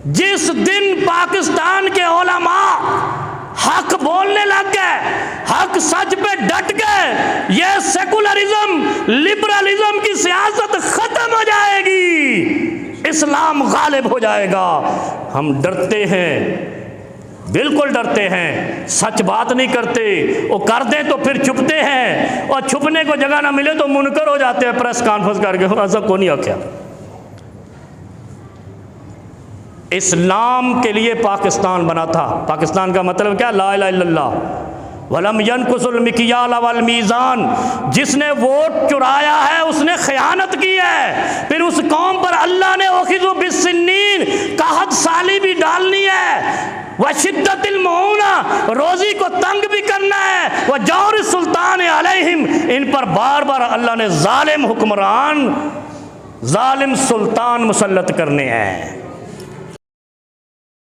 जिस दिन पाकिस्तान के उलमा हक बोलने लग गए, हक सच पे डट गए, ये सेकुलरिज्म लिबरलिज्म की सियासत खत्म हो जाएगी, इस्लाम गालिब हो जाएगा। हम डरते हैं, बिल्कुल डरते हैं, सच बात नहीं करते, वो कर दें तो फिर छुपते हैं, और छुपने को जगह ना मिले तो मुनकर हो जाते हैं प्रेस कॉन्फ्रेंस करके, ऐसा को नहीं आख्या। इस्लाम के लिए पाकिस्तान बना था। पाकिस्तान का मतलब क्या? ला इलाहा इल्लल्लाह वलम यनकुसुल मिकियाल वल मीज़ान। जिसने वोट चुराया है उसने खयानत की है। फिर उस कौम पर अल्लाह ने ओखिज़ु बिस्सिन्नीन, कहत साली भी डालनी है, वह शिद्दतिल मऊना, रोज़ी को तंग भी करना है, वह जौर सुल्तान अलैहिम, इन पर बार बार अल्लाह ने जालिम हुक्मरान, जालिम सुल्तान मुसल्लत करने हैं।